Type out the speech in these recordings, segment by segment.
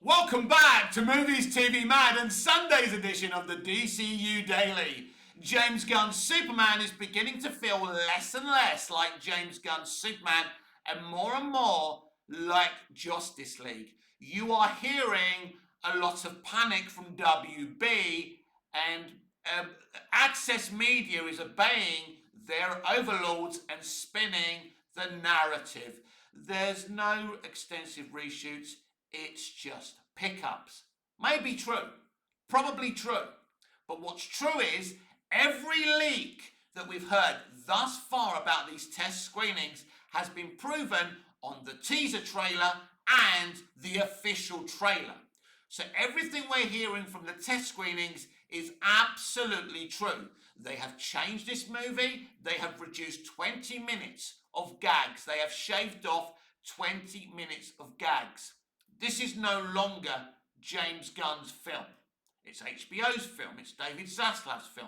Welcome back to Movies TV Mad and Sunday's edition of the DCU Daily. James Gunn's Superman is beginning to feel less and less like James Gunn's Superman and more like Justice League. You are hearing a lot of panic from WB, and Access Media is obeying their overlords and spinning the narrative. There's no extensive reshoots, it's just pickups. Maybe true, probably true. But what's true is every leak that we've heard thus far about these test screenings has been proven on the teaser trailer and the official trailer. So everything we're hearing from the test screenings is absolutely true. They have changed this movie. They have reduced 20 minutes of gags. They have shaved off 20 minutes of gags. This is no longer James Gunn's film. It's HBO's film. It's David Zaslav's film.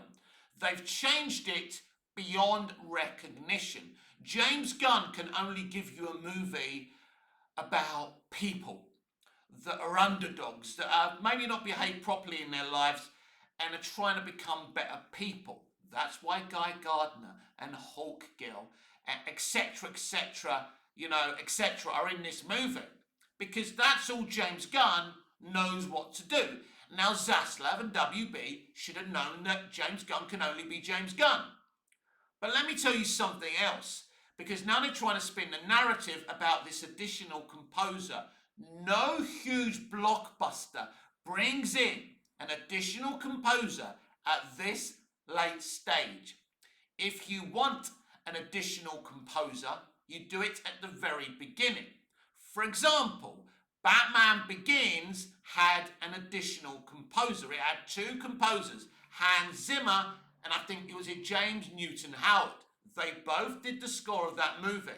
They've changed it beyond recognition. James Gunn can only give you a movie about people that are underdogs, that have maybe not behaved properly in their lives and are trying to become better people. That's why Guy Gardner and Hawk Gill, etc., etc., are in this movie. Because that's all James Gunn knows what to do. Now Zaslav and WB should have known that James Gunn can only be James Gunn. But let me tell you something else, because now they're trying to spin the narrative about this additional composer. No huge blockbuster brings in an additional composer at this late stage. If you want an additional composer, you do it at the very beginning. For example, Batman Begins had an additional composer. It had two composers, Hans Zimmer and I think it was James Newton Howard. They both did the score of that movie,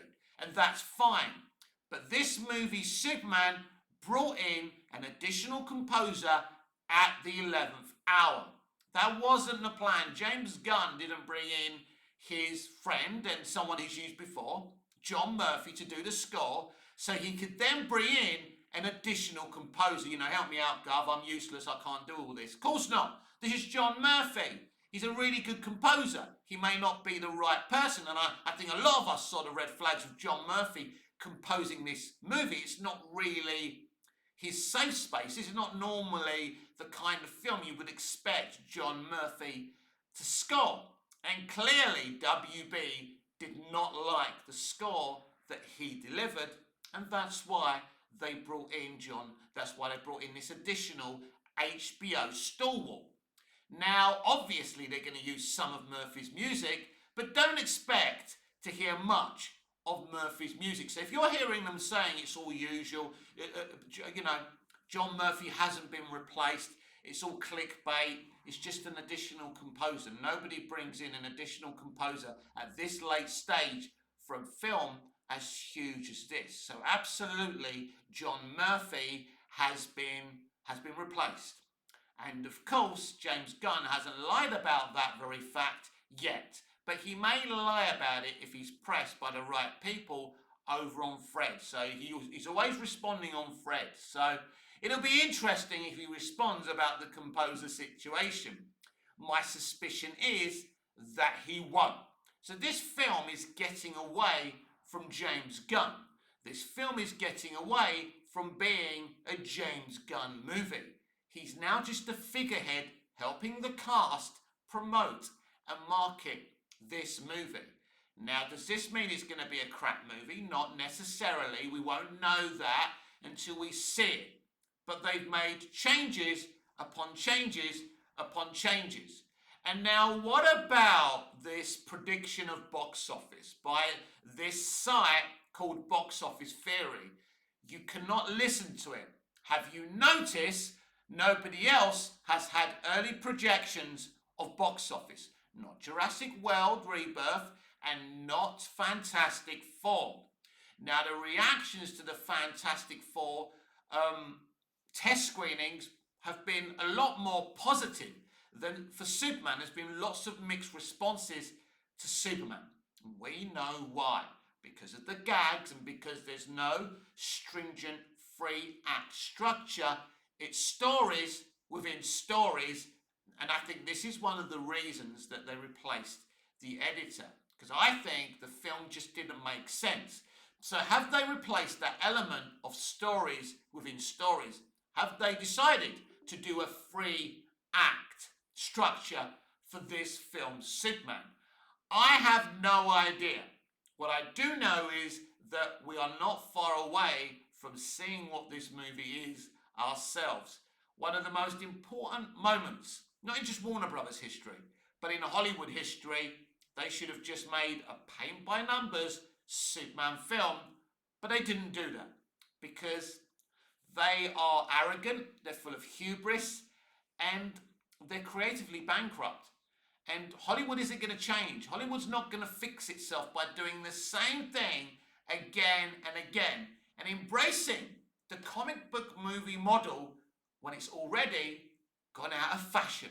and that's fine. But this movie, Superman, brought in an additional composer at the 11th hour. That wasn't the plan. James Gunn didn't bring in his friend and someone he's used before, John Murphy, to do the score, so he could then bring in an additional composer. Help me out, Gov, I'm useless, I can't do all this. Of course not. This is John Murphy. He's a really good composer. He may not be the right person, and I think a lot of us saw the red flags of John Murphy composing this movie. It's not really his safe space. This is not normally the kind of film you would expect John Murphy to score. And clearly, WB did not like the score that he delivered, and that's why they brought in this additional HBO stalwart. Now, obviously, they're going to use some of Murphy's music, but don't expect to hear much of Murphy's music. So if you're hearing them saying it's all usual, John Murphy hasn't been replaced, it's all clickbait, it's just an additional composer. Nobody brings in an additional composer at this late stage for a film as huge as this. So absolutely, John Murphy has been replaced. And of course, James Gunn hasn't lied about that very fact yet. But he may lie about it if he's pressed by the right people over on Fred. So he's always responding on Fred. So it'll be interesting if he responds about the composer situation. My suspicion is that he won't. So this film is getting away from James Gunn. This film is getting away from being a James Gunn movie. He's now just a figurehead helping the cast promote and market this movie. Now, does this mean it's going to be a crap movie? Not necessarily. We won't know that until we see it. But they've made changes upon changes upon changes. And now, what about this prediction of box office by this site called Box Office Theory? You cannot listen to it. Have you noticed nobody else has had early projections of box office? Not Jurassic World Rebirth and not Fantastic Four. Now, the reactions to the Fantastic Four test screenings have been a lot more positive than for Superman. There's been lots of mixed responses to Superman. We know why. Because of the gags and because there's no stringent free act structure. It's stories within stories. And I think this is one of the reasons that they replaced the editor. Because I think the film just didn't make sense. So have they replaced that element of stories within stories? Have they decided to do a free act structure for this film, Superman? I have no idea. What I do know is that we are not far away from seeing what this movie is ourselves. One of the most important moments, not in just Warner Brothers history, but in Hollywood history. They should have just made a paint by numbers Superman film, but they didn't do that because they are arrogant, they're full of hubris, and they're creatively bankrupt. And Hollywood isn't going to change. Hollywood's not going to fix itself by doing the same thing again and again and embracing the comic book movie model when it's already gone out of fashion.